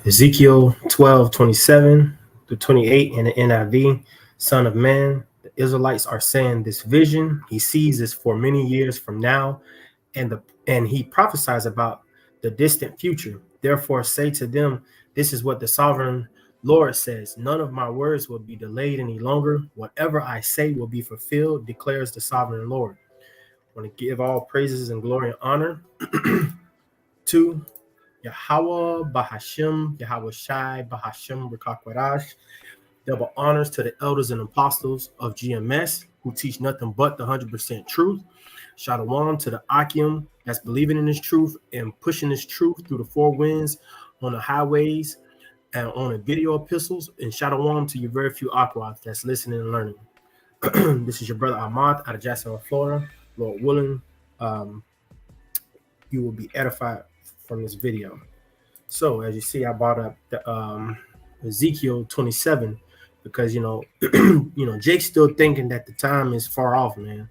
Ezekiel 12:27-28 in the NIV. Son of man, the Israelites are saying this vision. He sees this for many years from now, and he prophesies about the distant future. Therefore, say to them, this is what the sovereign Lord says: none of my words will be delayed any longer. Whatever I say will be fulfilled, declares the sovereign Lord. I want to give all praises and glory and honor to Yahweh Bahashim, Yahweh Shai Bahashim Rakakwarash. Double honors to the elders and apostles of GMS who teach nothing but the 100% truth. Shalom to the Akim that's believing in this truth and pushing this truth through the four winds on the highways and on the video epistles. And Shalom to your very few Aquas that's listening and learning. This is your brother Ahmad out of Jacksonville, Florida. Lord willing, you will be edified from this video. So as you see, I brought up the Ezekiel 27 because Jake's still thinking that the time is far off, man.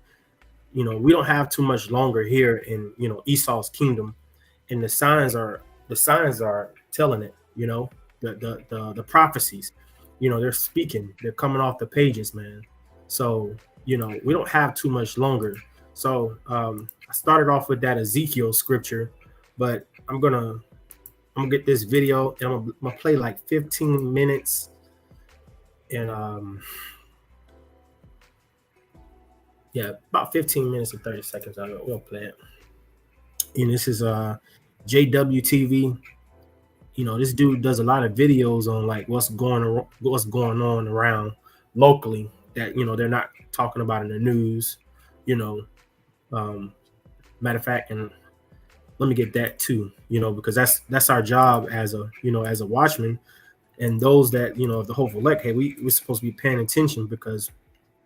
We don't have too much longer here in Esau's kingdom, and the signs are telling it. The prophecies, they're speaking, they're coming off the pages, man. So we don't have too much longer. So I started off with that Ezekiel scripture, but I'm gonna get this video and I'm gonna play like 15 minutes and about 15 minutes and 30 seconds. We'll play it. And this is JWTV. This dude does a lot of videos on like what's going on around locally that they're not talking about in the news. Matter of fact, and let me get that too. Because that's our job as a watchman, and those that of the hopeful elect. Hey, we're supposed to be paying attention because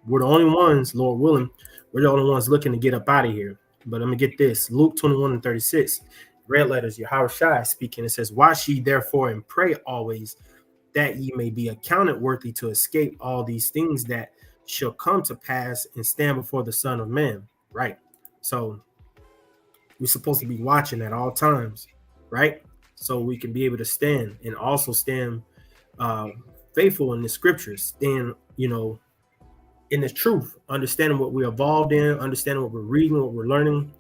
we're the only ones, Lord willing, we're the only ones looking to get up out of here. But let me get this. Luke 21:36, red letters, Yahweh Shai speaking. It says, watch ye therefore and pray always, that ye may be accounted worthy to escape all these things that shall come to pass and stand before the Son of Man. Right. So we're supposed to be watching at all times, right? So we can be able to stand and also stand faithful in the scriptures, stand, in the truth, understanding what we're evolved in, understanding what we're reading, what we're learning,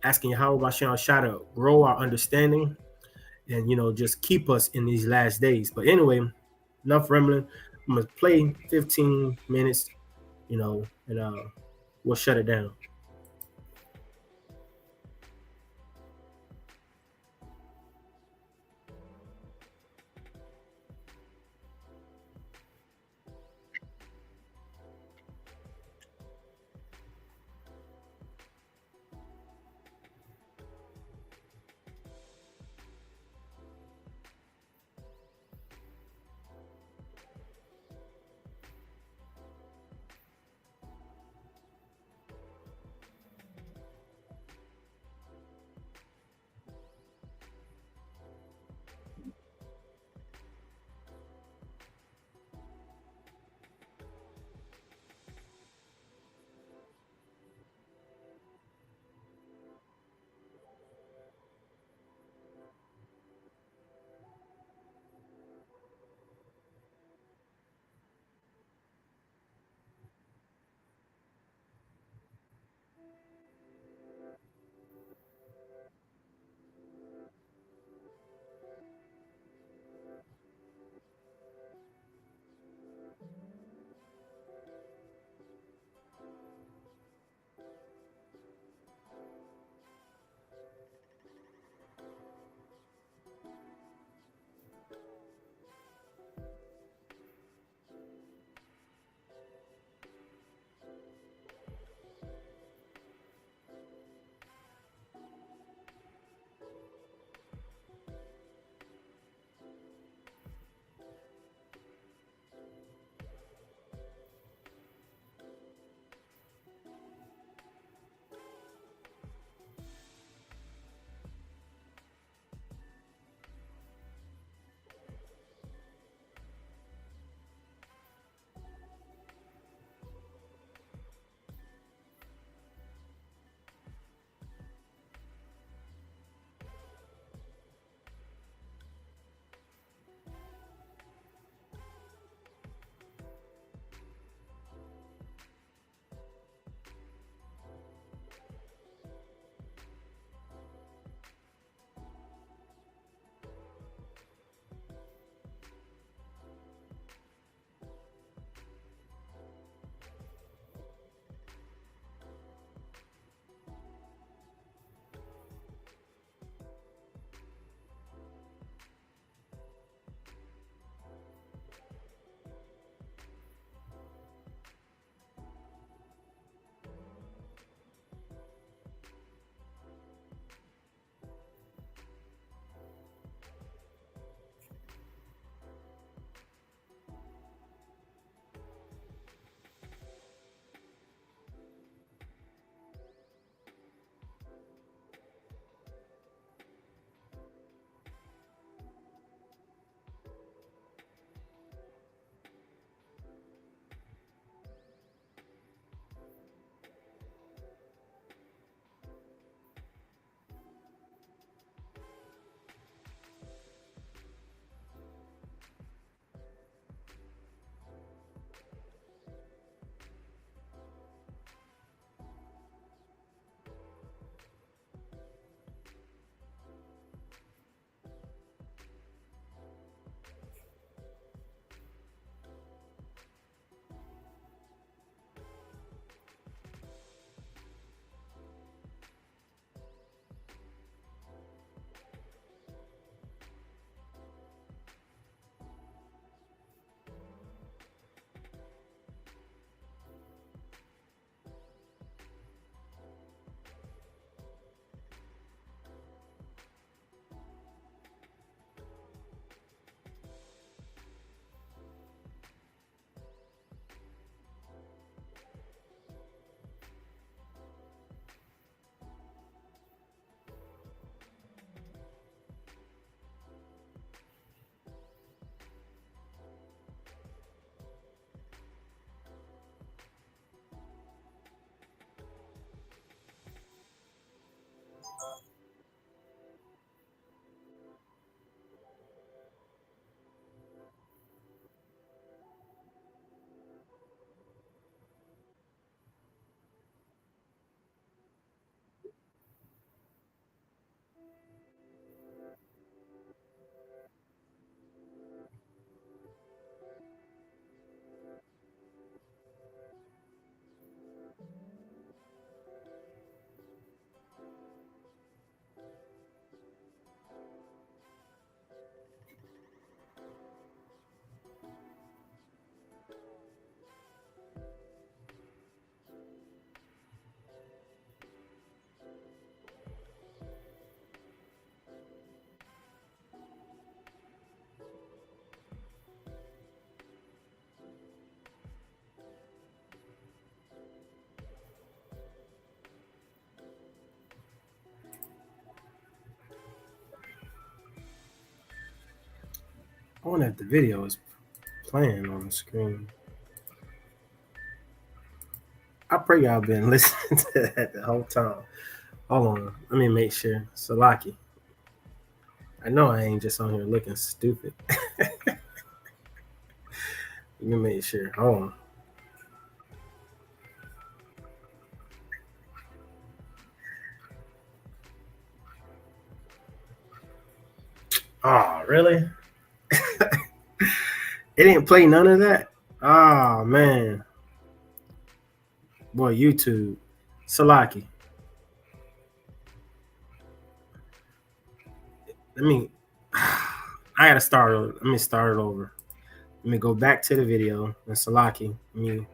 asking Yahweh Bashan Shai to grow our understanding and, just keep us in these last days. But anyway, enough rambling. I'm going to play 15 minutes, and we'll shut it down. wonder if the video is playing on the screen. I pray y'all been listening to that the whole time. Hold on, let me make sure. Salaki. I know I ain't just on here looking stupid. Let me make sure. Hold on. Oh, really? It didn't play none of that? Oh, man. Boy, YouTube. Salaki. I gotta start over. Let me start it over. Let me go back to the video and Salaki. I'm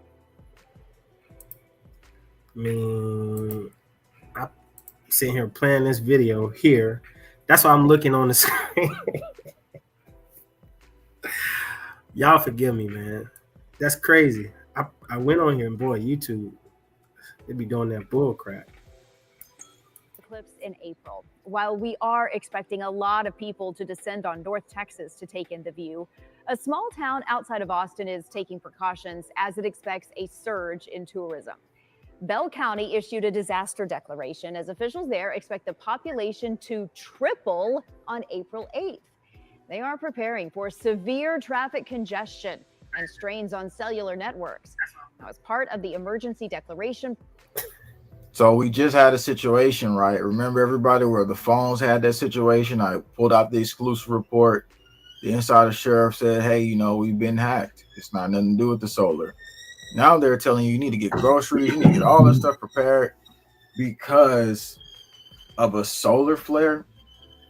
sitting here playing this video here. That's why I'm looking on the screen. Y'all forgive me, man. That's crazy. I went on here and boy, YouTube, they be doing that bull crap. Eclipse in April. While we are expecting a lot of people to descend on North Texas to take in the view, a small town outside of Austin is taking precautions as it expects a surge in tourism. Bell County issued a disaster declaration as officials there expect the population to triple on April 8th. They are preparing for severe traffic congestion and strains on cellular networks. Now, as part of the emergency declaration. So we just had a situation, right? Remember everybody where the phones had that situation? I pulled out the exclusive report. The insider sheriff said, hey, you know, we've been hacked. It's not nothing to do with the solar. Now they're telling you need to get groceries, you need to get all this stuff prepared because of a solar flare.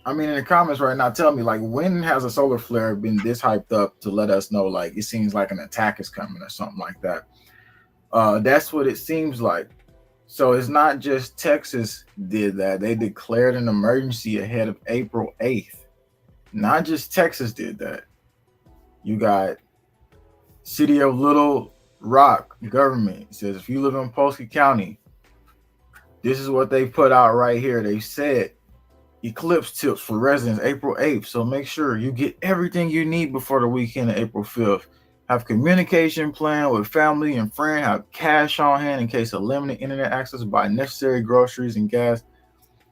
I mean, in the comments right now, tell me, like, when has a solar flare been this hyped up to let us know, like, it seems like an attack is coming or something like that? That's what it seems like. So it's not just Texas did that. They declared an emergency ahead of April 8th. Not just Texas did that. You got City of Little Rock government says if you live in Polsky County, this is what they put out right here. They said eclipse tips for residents April 8th. So make sure you get everything you need before the weekend of April 5th. Have communication plan with family and friends. Have cash on hand in case of limited internet access. Buy necessary groceries and gas.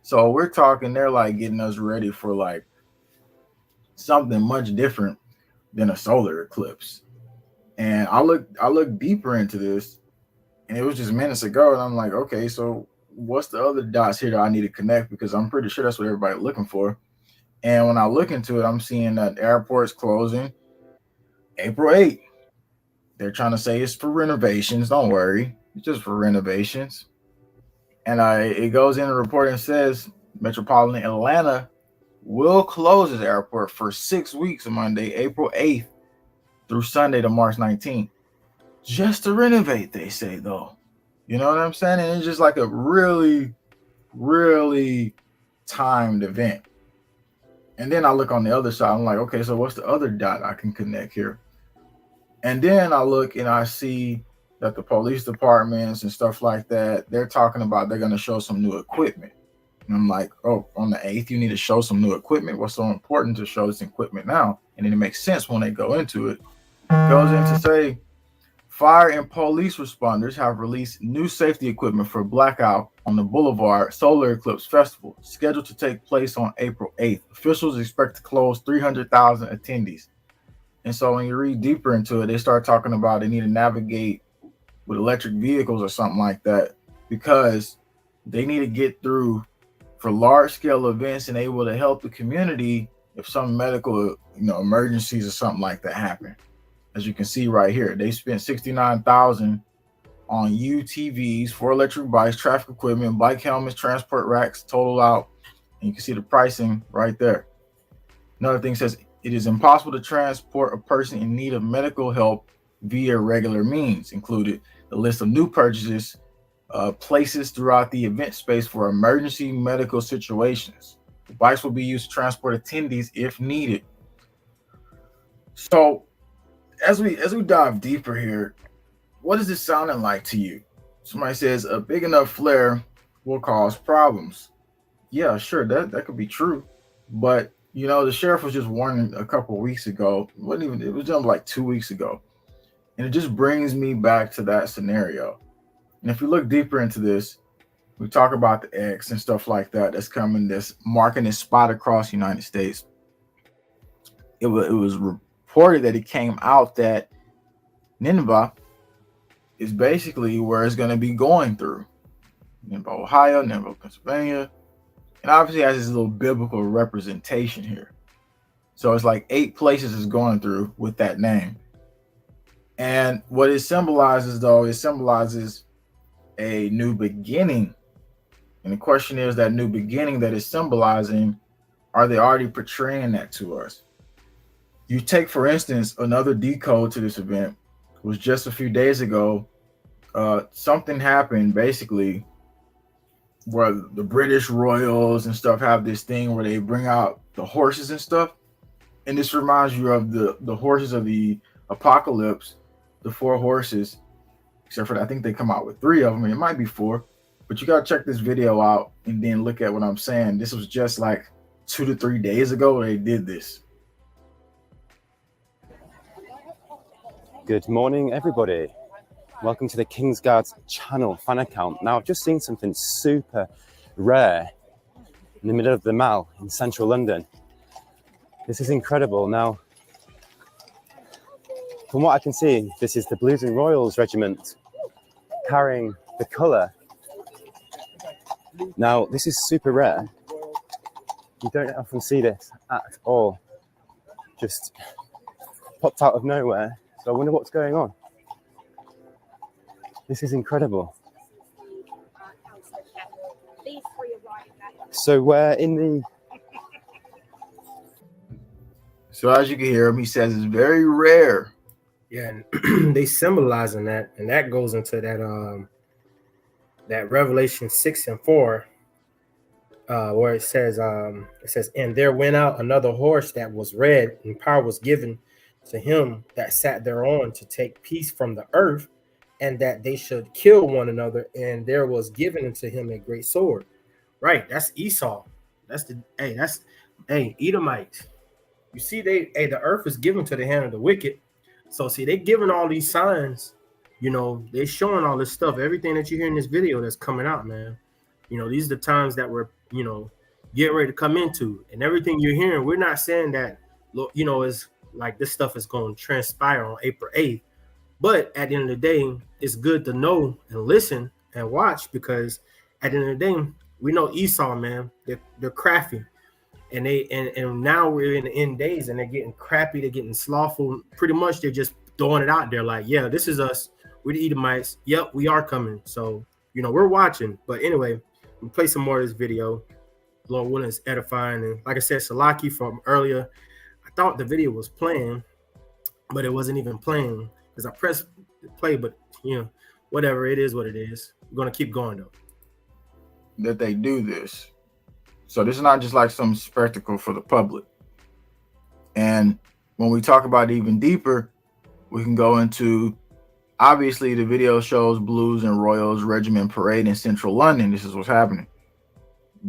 So we're talking, they're like getting us ready for like something much different than a solar eclipse. And I looked deeper into this, and it was just minutes ago, and I'm like, okay, so what's the other dots here that I need to connect? Because I'm pretty sure that's what everybody's looking for. And when I look into it, I'm seeing that airport's closing April 8th. They're trying to say it's for renovations. Don't worry, it's just for renovations. And it goes in the report and says Metropolitan Atlanta will close its airport for 6 weeks on Monday, April 8th through Sunday to March 19th. Just to renovate, they say, though. You know what I'm saying? And it's just like a really, really timed event. And then I look on the other side. I'm like, okay, so what's the other dot I can connect here? And then I look and I see that the police departments and stuff like that, they're talking about they're going to show some new equipment. And I'm like, oh, on the 8th, you need to show some new equipment. What's so important to show this equipment now? And then it makes sense when they go into it. Goes in to say, fire and police responders have released new safety equipment for blackout on the Boulevard Solar Eclipse Festival, scheduled to take place on April 8th. Officials expect to close 300,000 attendees. And so when you read deeper into it, they start talking about they need to navigate with electric vehicles or something like that, because they need to get through for large scale events and able to help the community if some medical, emergencies or something like that happen. As you can see right here, they spent $69,000 on UTVs, 4 electric bikes, traffic equipment, bike helmets, transport racks, total out. And you can see the pricing right there. Another thing says it is impossible to transport a person in need of medical help via regular means. Included the list of new purchases, places throughout the event space for emergency medical situations. The bikes will be used to transport attendees if needed. So as we dive deeper here, what is this sounding like to you? Somebody says a big enough flare will cause problems. Yeah, sure, that could be true. But You know, the sheriff was just warning a couple of weeks ago. It was done like 2 weeks ago. And it just brings me back to that scenario. And if you look deeper into this, we talk about the X and stuff like that that's coming, that's marking this spot across the United States. It was reported that it came out that Nineveh is basically where it's going to be going through. Nineveh, Ohio, Nineveh, Pennsylvania. And obviously has this little biblical representation here. So it's like 8 places it's going through with that name. And what it symbolizes, though, it symbolizes a new beginning. And the question is, that new beginning that is symbolizing, are they already portraying that to us? You take, for instance, another decode to this event. It was just a few days ago. Something happened basically where the British royals and stuff have this thing where they bring out the horses and stuff. And this reminds you of the horses of the apocalypse, the 4 horses, except for I think they come out with 3 of them. And it might be 4, but you got to check this video out and then look at what I'm saying. This was just like 2 to 3 days ago they did this. Good morning, everybody. Welcome to the Kingsguard channel fan account. Now, I've just seen something super rare in the middle of the Mall in central London. This is incredible. Now, from what I can see, this is the Blues and Royals Regiment carrying the colour. Now, this is super rare. You don't often see this at all. Just popped out of nowhere. So I wonder what's going on. This is incredible. So we're in the... So as you can hear him, he says it's very rare. Yeah, and they symbolizing that, and that goes into that Revelation 6:4, where it says, and there went out another horse that was red, and power was given to him that sat thereon to take peace from the earth, and that they should kill one another, and there was given unto him a great sword. Right, that's Esau. That's Edomites. You see, the earth is given to the hand of the wicked. So see, they giving all these signs, you know, they showing all this stuff, everything that you hear in this video that's coming out, man. You know, these are the times that we're, you know, getting ready to come into, and everything you're hearing, we're not saying that, you know, is like this stuff is going to transpire on April 8th. But at the end of the day, it's good to know and listen and watch, because at the end of the day, we know Esau, man, they're crafty. And and now we're in the end days, and they're getting crappy, they're getting slothful. Pretty much they're just throwing it out there like, yeah, this is us. We're the Edomites. Yep, we are coming. So, you know, we're watching. But anyway, we'll play some more of this video. Lord willing, is edifying. And like I said, Salaki from earlier, I thought the video was playing, but it wasn't even playing because I pressed play. But, you know, whatever, it is what it is. We're going to keep going, though. That they do this. So this is not just like some spectacle for the public. And when we talk about it even deeper, we can go into, obviously the video shows Blues and Royals Regiment parade in central London. This is what's happening.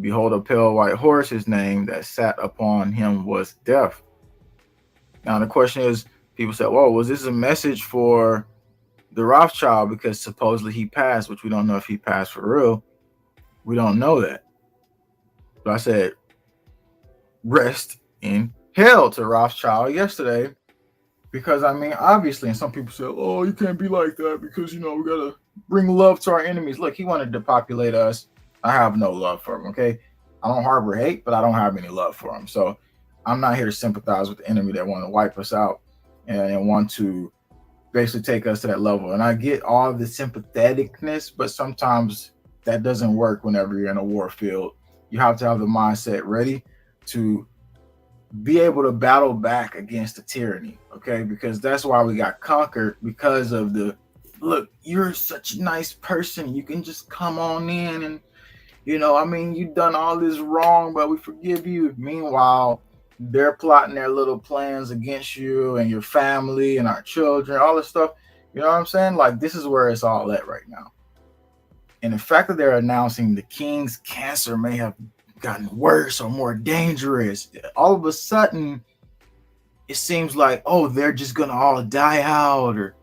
Behold, a pale white horse, his name that sat upon him was Death. Now the question is, people said, whoa, was this a message for the Rothschild? Because supposedly he passed, which we don't know if he passed for real. We don't know that. But I said, rest in hell to Rothschild yesterday. Because, I mean, obviously, and some people say, oh, you can't be like that because, you know, we got to bring love to our enemies. Look, he wanted to depopulate us. I have no love for him, okay? I don't harbor hate, but I don't have any love for him. So I'm not here to sympathize with the enemy that want to wipe us out and want to basically take us to that level. And I get all the sympatheticness, but sometimes that doesn't work whenever you're in a war field. You have to have the mindset ready to be able to battle back against the tyranny, okay? Because that's why we got conquered, because of the, look, you're such a nice person. You can just come on in and, you know, I mean, you've done all this wrong, but we forgive you. Meanwhile, they're plotting their little plans against you and your family and our children, all this stuff. You know what I'm saying? Like, this is where it's all at right now. And the fact that they're announcing the king's cancer may have gotten worse or more dangerous. All of a sudden, it seems like, oh, they're just gonna all die out, or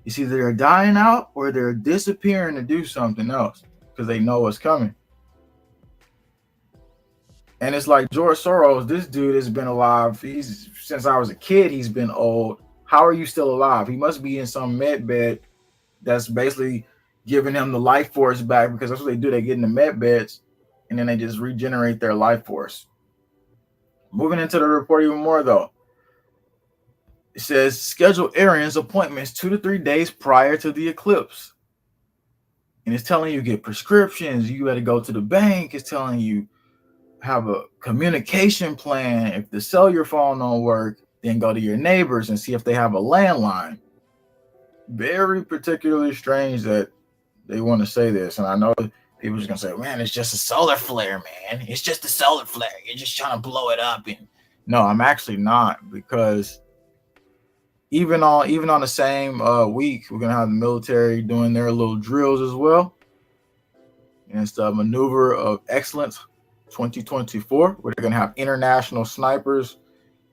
it's either they're dying out or they're disappearing to do something else because they know what's coming. And it's like George Soros, this dude has been alive. Since I was a kid, he's been old. How are you still alive? He must be in some med bed that's basically giving him the life force back, because that's what they do. They get in the med beds and then they just regenerate their life force. Moving into the report even more though. It says schedule Arians appointments 2 to 3 days prior to the eclipse. And it's telling you get prescriptions. You got to go to the bank. It's telling you have a communication plan. If the cellular phone don't work, then go to your neighbors and see if they have a landline. Very particularly strange that they want to say this. And I know people are just going to say, man, it's just a solar flare, man. It's just a solar flare. You're just trying to blow it up. And no, I'm actually not, because even on the same week, we're gonna have the military doing their little drills as well. And it's the Maneuver of Excellence 2024, where they're gonna have international snipers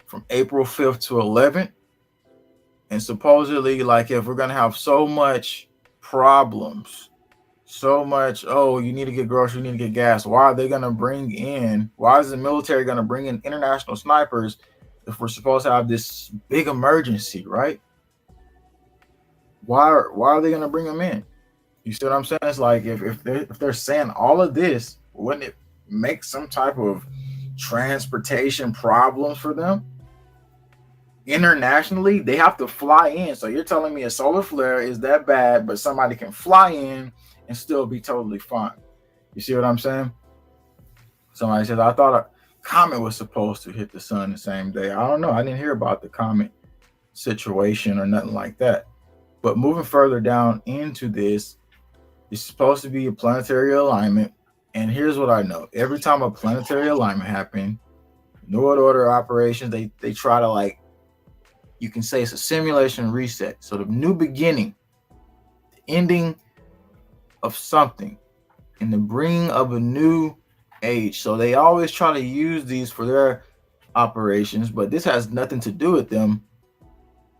from April 5th to 11th. And supposedly, like, if we're gonna have so much problems, so much, oh, you need to get groceries, you need to get gas. Why is the military gonna bring in international snipers if we're supposed to have this big emergency, right? Why are they going to bring them in? You see what I'm saying? It's like, if they're saying all of this, wouldn't it make some type of transportation problems for them? Internationally, they have to fly in. So you're telling me a solar flare is that bad, but somebody can fly in and still be totally fine. You see what I'm saying? Somebody says, I thought a comet was supposed to hit the sun the same day. I don't know. I didn't hear about the comet situation or nothing like that. But moving further down into this, it's supposed to be a planetary alignment. And here's what I know. Every time a planetary alignment happens, New World Order operations, they try to, like, you can say it's a simulation reset. So the new beginning, the ending of something, and the bringing of a new age. So they always try to use these for their operations, but this has nothing to do with them.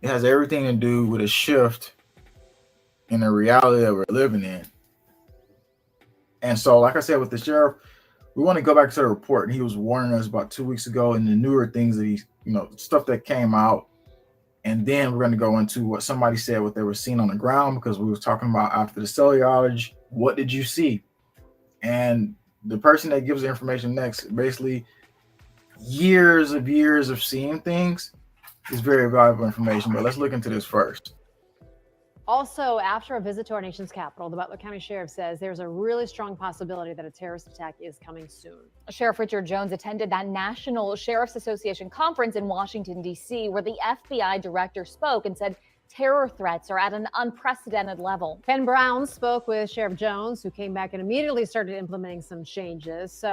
It has everything to do with a shift in the reality that we're living in. And so, like I said, with the sheriff, we want to go back to the report. And he was warning us about 2 weeks ago, and the newer things that stuff that came out. And then we're going to go into what somebody said, what they were seeing on the ground, because we were talking about after the cellular outage, what did you see? And the person that gives the information next, basically years of seeing things, is very valuable information. But let's look into this first. Also, after a visit to our nation's capital, the Butler County Sheriff says there's a really strong possibility that a terrorist attack is coming soon. Sheriff Richard Jones attended that National Sheriff's Association conference in Washington, D.C., where the FBI director spoke and said terror threats are at an unprecedented level. Ken Brown spoke with Sheriff Jones, who came back and immediately started implementing some changes.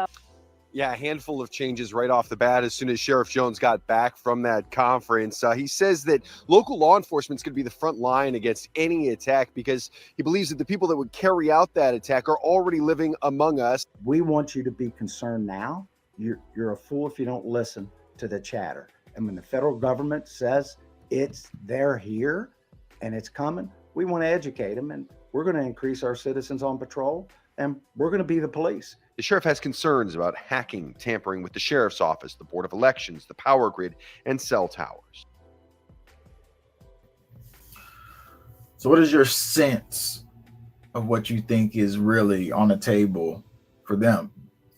Yeah, a handful of changes right off the bat as soon as Sheriff Jones got back from that conference. He says that local law enforcement is going to be the front line against any attack because he believes that the people that would carry out that attack are already living among us. We want you to be concerned now. You're a fool if you don't listen to the chatter. And when the federal government says they're here and it's coming, we want to educate them, and we're going to increase our citizens on patrol, and we're going to be the police. The sheriff has concerns about hacking, tampering with the sheriff's office, the Board of Elections, the power grid, and cell towers. So what is your sense of what you think is really on the table for them?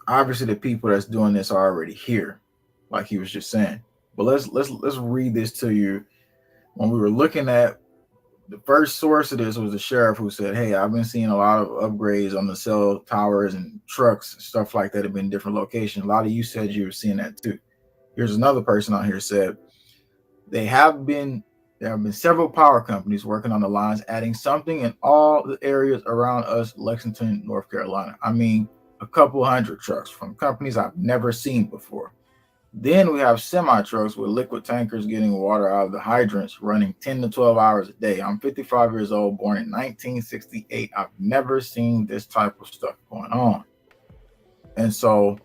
Obviously, the people that's doing this are already here, like he was just saying. But let's read this to you. When we were looking at the first source of this was the sheriff, who said, hey, I've been seeing a lot of upgrades on the cell towers and trucks, stuff like that have been in different locations. A lot of you said you were seeing that too. Here's another person on here said, there have been several power companies working on the lines, adding something in all the areas around us, Lexington, North Carolina. I mean, a couple hundred trucks from companies I've never seen before. Then we have semi-trucks with liquid tankers getting water out of the hydrants, running 10 to 12 hours a day. I'm 55 years old, born in 1968. I've never seen this type of stuff going on. And so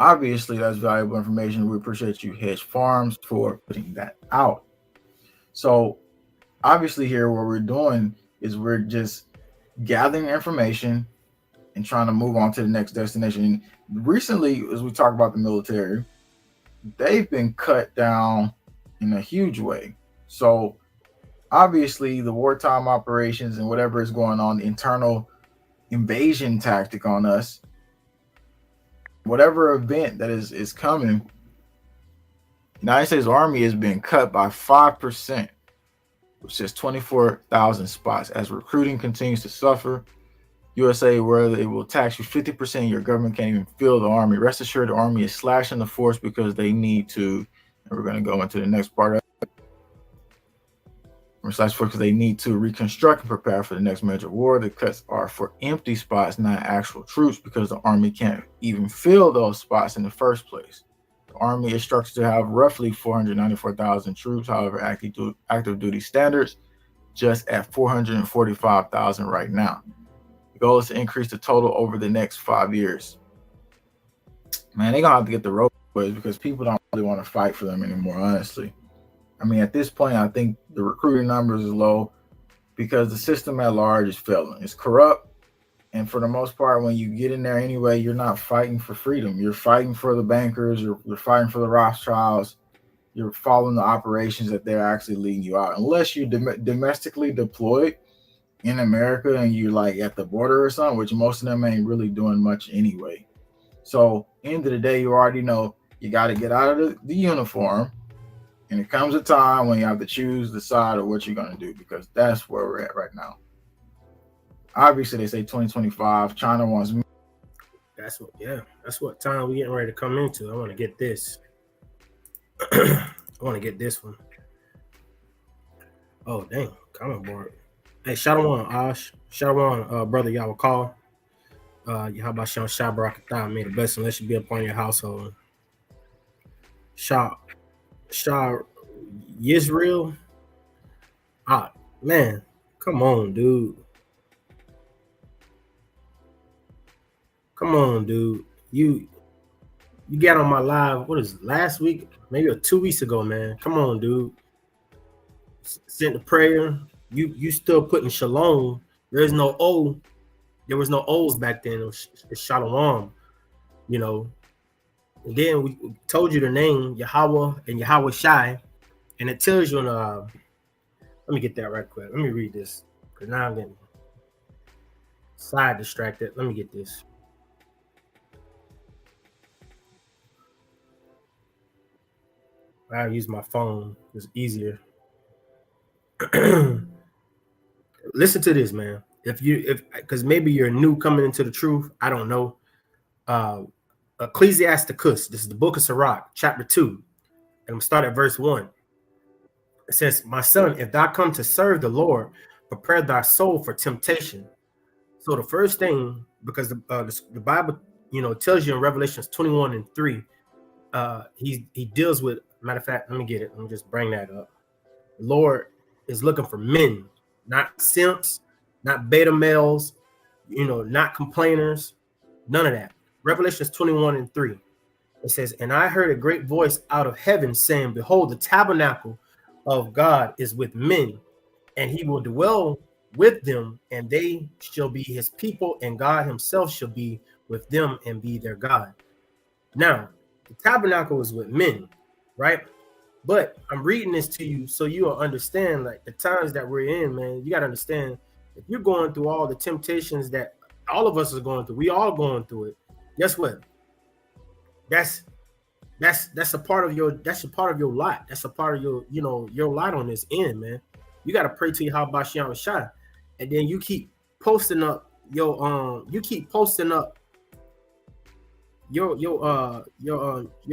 Obviously, that's valuable information. We appreciate you, Hedge Farms, for putting that out. So obviously here what we're doing is we're just gathering information and trying to move on to the next destination. Recently, as we talk about the military, they've been cut down in a huge way. So obviously the wartime operations and whatever is going on, the internal invasion tactic on us, whatever event that is coming, the United States Army has been cut by 5%, which is 24,000 spots. As recruiting continues to suffer, USA, where it will tax you 50%, your government can't even fill the Army. Rest assured, the Army is slashing the force because they need to, and we're going to go into the next part of it. We're slash force because they need to reconstruct and prepare for the next major war. The cuts are for empty spots, not actual troops, because the Army can't even fill those spots in the first place. The Army is structured to have roughly 494,000 troops. However, active duty standards just at 445,000 right now. The goal is to increase the total over the next 5 years. Man, they're going to have to get the roadways because people don't really want to fight for them anymore, honestly. I mean, at this point, I think the recruiting numbers is low because the system at large is failing. It's corrupt. And for the most part, when you get in there anyway, you're not fighting for freedom. You're fighting for the bankers. You're fighting for the Rothschilds. You're following the operations that they're actually leading you out. Unless you're domestically deployed in America and you're like at the border or something, which most of them ain't really doing much anyway. So end of the day, you already know you got to get out of the uniform. And it comes a time when you have to choose the side of what you're going to do, because that's where we're at right now. Obviously, they say 2025. China wants. That's what time we getting ready to come into. I want to get this. I want to get this one. Oh, dang. Comment board. Hey, Shalom, Ash. Shalom, brother Yawakal. Yahabasham Shabrakatah. May the blessing let you be upon your household. Shah Yisrael. Man, come on, dude. Come on, dude. You got on my live, what is it, last week? Maybe 2 weeks ago, man. Come on, dude. Sent the prayer. You still putting shalom. There is no O. There was no O's back then. It was shalom, you know. And then we told you the name Yahweh and Yahweh Shai, and it tells you in let me get that right quick. Let me read this, because now I'm getting side distracted. Let me get this. I use my phone. It's easier. Listen to this, man. Because maybe you're new coming into the truth. I don't know. Ecclesiasticus. This is the book of Sirach, chapter 2. And I'm start at verse 1. It says, "My son, if thou come to serve the Lord, prepare thy soul for temptation." So the first thing, because the Bible, tells you in Revelations 21:3, he deals with. Matter of fact, let me get it. Let me just bring that up. The Lord is looking for men, not simps, not beta males, not complainers, none of that. Revelations 21:3. It says, "And I heard a great voice out of heaven saying, Behold, the tabernacle of God is with men, and he will dwell with them, and they shall be his people, and God himself shall be with them and be their God." Now, the tabernacle is with men, right? But I'm reading this to you so you'll understand, like, the times that we're in, man. You got to understand, if you're going through all the temptations that all of us are going through, we all going through it. Guess what? That's a part of your lot. That's a part of your lot on this end, man. You got to pray to Yahweh Shai, and then you keep posting up your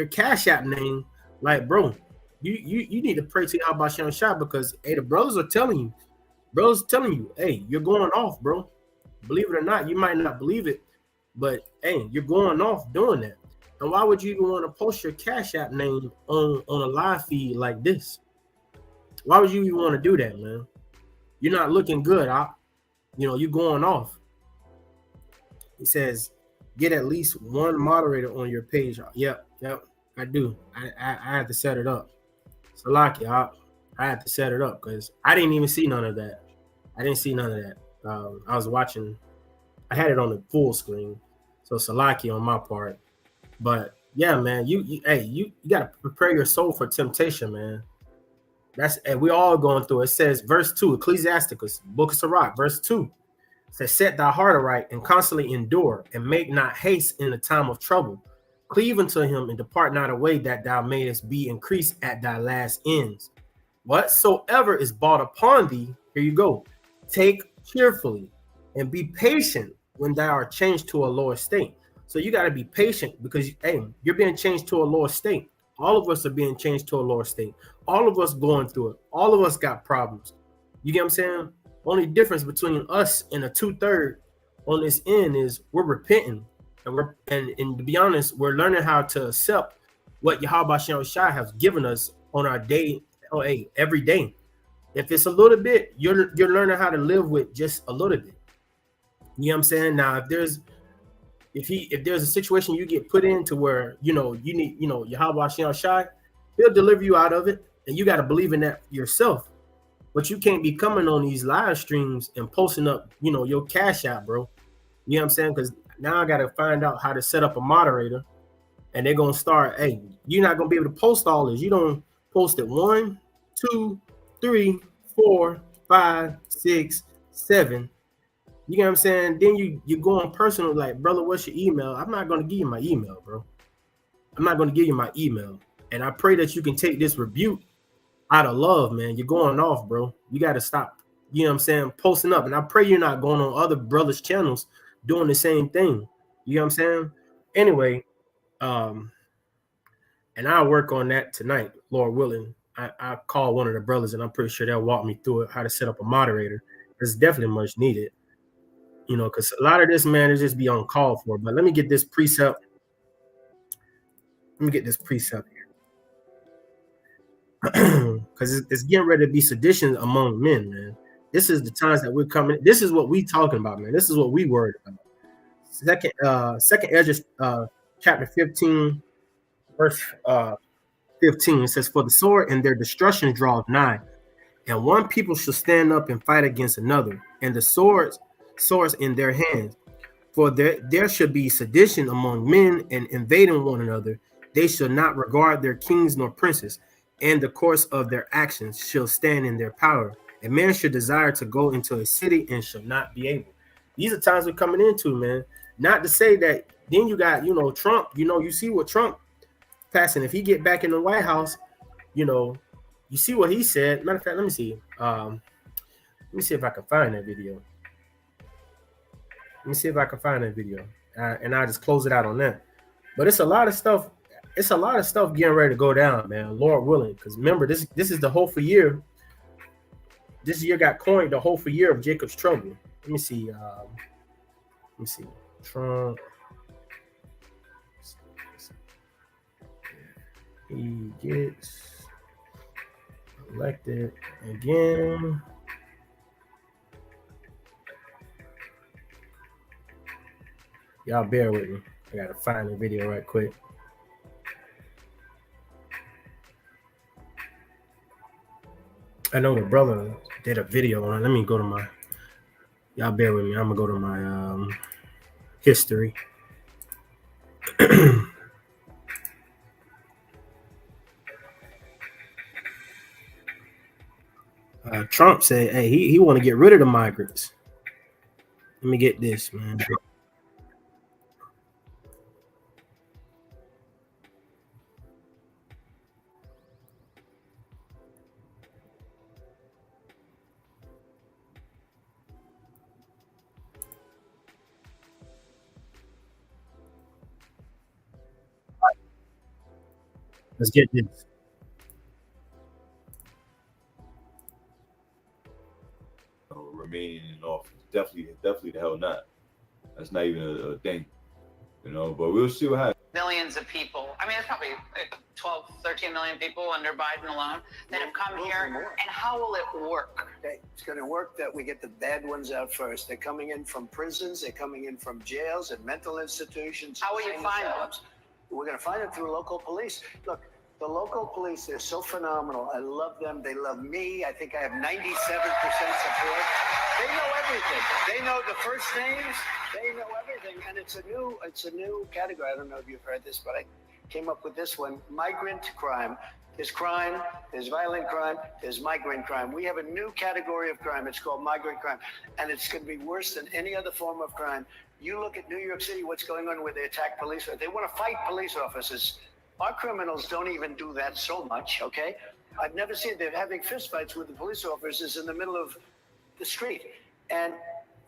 Cash App name. Like, bro, you need to pray to Yahweh Shai, because the brothers are telling you, hey, you're going off, bro. Believe it or not, you might not believe it, but hey, you're going off doing that. And why would you even want to post your Cash App name on a live feed like this? Why would you even want to do that, man? You're not looking good. You're going off. He says, get at least one moderator on your page. Yep, I do. I had to set it up. Salaki, I had to set it up because I didn't even see none of that. I didn't see none of that. I was watching. I had it on the full screen, so Salaki on my part. But yeah, man, you gotta prepare your soul for temptation, man. And we all going through it. It says, verse 2, Ecclesiasticus, Book of Sirach, verse 2. It says, set thy heart aright and constantly endure, and make not haste in the time of trouble. Cleave unto him and depart not away, that thou mayest be increased at thy last ends. Whatsoever is bought upon thee, here you go, take cheerfully and be patient when thou art changed to a lower state. So you got to be patient because, hey, you're being changed to a lower state. All of us are being changed to a lower state. All of us going through it. All of us got problems. You get what I'm saying? Only difference between us and a 2/3 on this end is we're repenting. And to be honest, we're learning how to accept what Yahweh Shem Shai has given us on our day, every day. If it's a little bit, you're learning how to live with just a little bit. You know what I'm saying? Now, if there's a situation you get put into where you need Yahweh Shem Shai, he'll deliver you out of it, and you got to believe in that yourself. But you can't be coming on these live streams and posting up, your cash out, bro. You know what I'm saying? Because now I got to find out how to set up a moderator, and they're gonna start. Hey, you're not gonna be able to post all this. You don't post it 1, 2, 3, 4, 5, 6, 7. You know what I'm saying? Then you go on personal, like, brother, what's your email? I'm not gonna give you my email, bro. I'm not gonna give you my email. And I pray that you can take this rebuke out of love, man. You're going off, bro. You got to stop, you know what I'm saying, posting up. And I pray you're not going on other brothers' channels doing the same thing. You know what I'm saying? Anyway, and I'll work on that tonight, Lord willing. I call one of the brothers, and I'm pretty sure they'll walk me through it, how to set up a moderator. It's definitely much needed, because a lot of this, man, is just be on call for. But let me get this precept. Let me get this precept here. Because it's getting ready to be sedition among men, man. This is the times that we're coming. This is what we talking about, man. This is what we worried about. Second Ezra, chapter 15, verse 15. It says, "For the sword and their destruction draweth nigh, and one people shall stand up and fight against another, and the swords in their hands. For there should be sedition among men, and invading one another. They shall not regard their kings nor princes, and the course of their actions shall stand in their power. A man should desire to go into a city and shall not be able." These are times we're coming into, man. Not to say that then you got, Trump, you see what Trump passing. If he get back in the White House, you see what he said. Matter of fact, let me see. Let me see if I can find that video. And I'll just close it out on that. But it's a lot of stuff. It's a lot of stuff getting ready to go down, man. Lord willing. Because remember, this is the hopeful year. This year got coined the hopeful year of Jacob's trouble. Let me see. Trump. He gets elected again. Y'all bear with me. I gotta find the video right quick. I know the brother did a video on it. Let me go to my. Y'all bear with me. I'm gonna go to my history. Trump said, "Hey, he want to get rid of the migrants." Let me get this, man. Let's get this. Remaining in office, definitely the hell not. That's not even a thing, but we'll see what happens. millions of people. I mean, it's probably 12, 13 million people under Biden alone that have come here. And how will it work? Okay, it's going to work that we get the bad ones out first. They're coming in from prisons. They're coming in from jails and mental institutions. How will you find them? We're going to find them through local police. Look, the local police, they're so phenomenal. I love them. They love me. I think I have 97% support. They know everything. They know the first names. They know everything. And it's a new category. I don't know if you've heard this, but I came up with this one. Migrant crime. There's crime, there's violent crime, there's migrant crime. We have a new category of crime. It's called migrant crime. And it's going to be worse than any other form of crime. You look at New York City, what's going on where they attack police. They want to fight police officers. Our criminals don't even do that so much, okay? I've never seen they're having fistfights with the police officers in the middle of the street. And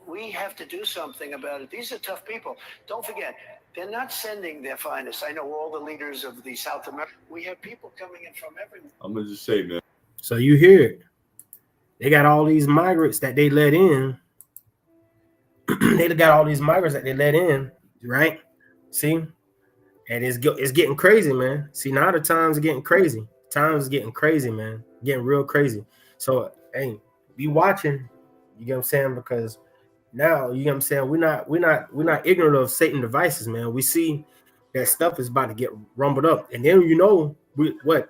we have to do something about it. These are tough people. Don't forget, they're not sending their finest. I know all the leaders of the South America. We have people coming in from everywhere. I'm going to just say, man. So you hear it. They got all these migrants that they let in. They got all these migrants that they let in, right? See? And it's getting crazy, man. See, now the times are getting crazy. Times is getting crazy, man. Getting real crazy. So, hey, be watching. You get what I'm saying? Because now, you get what I'm saying? We're not ignorant of Satan devices, man. We see that stuff is about to get rumbled up. And then what?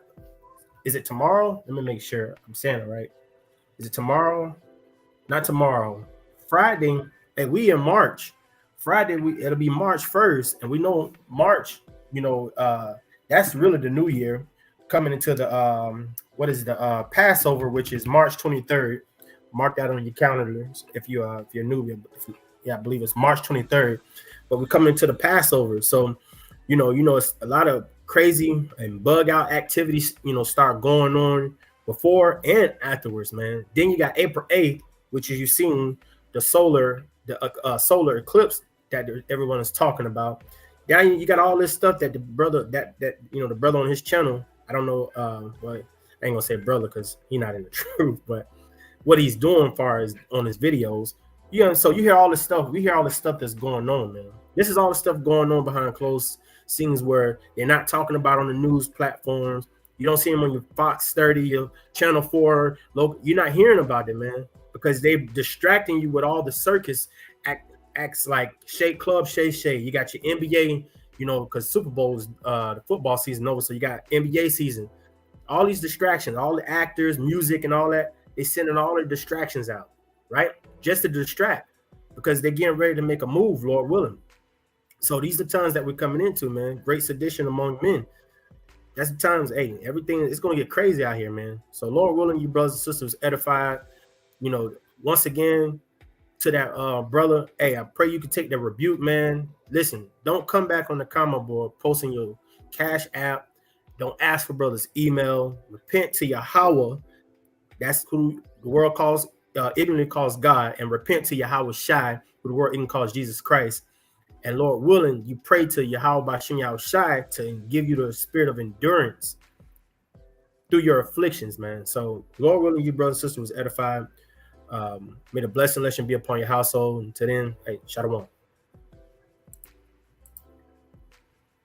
Is it tomorrow? Let me make sure I'm saying it right. Is it tomorrow? Not tomorrow. Friday, and we in March. Friday, it'll be March 1st, and we know March, that's really the new year coming into the Passover, which is March 23rd. Mark that on your calendars if you're new. I believe it's March 23rd. But we're coming into the Passover, so it's a lot of crazy and bug out activities, start going on before and afterwards, man. Then you got April 8th, which is you've seen the solar eclipse that everyone is talking about. Then you got all this stuff that the brother the brother on his channel, I don't know, I ain't gonna say brother because he's not in the truth, but what he's doing as far as on his videos, so you hear all this stuff. We hear all this stuff that's going on, man. This is all the stuff going on behind closed scenes where they're not talking about on the news platforms. You don't see them on your Fox 30, your Channel 4 local. You're not hearing about it, man, because they're distracting you with all the circus acts like Shea Club, Shay. You got your NBA, because Super Bowl is the football season over, so you got NBA season. All these distractions, all the actors, music, and all that, they sending all the distractions out, right? Just to distract, because they're getting ready to make a move, Lord willing. So these are times that we're coming into, man. Great sedition among men. That's the times, hey, everything is going to get crazy out here, man. So Lord willing, you brothers and sisters edified, once again, to that brother, hey, I pray you can take the rebuke, man. Listen, don't come back on the comment board posting your Cash App. Don't ask for brother's email. Repent to Yahweh. That's who the world calls, ignorantly calls God, and repent to Yahweh Shai, who the world even calls Jesus Christ. And Lord willing, you pray to Yahweh Bashem Yahweh Shai to give you the spirit of endurance through your afflictions, man. So Lord willing, you brothers and sisters was edified. May the blessing and be upon your household. Until then, hey, Shalom.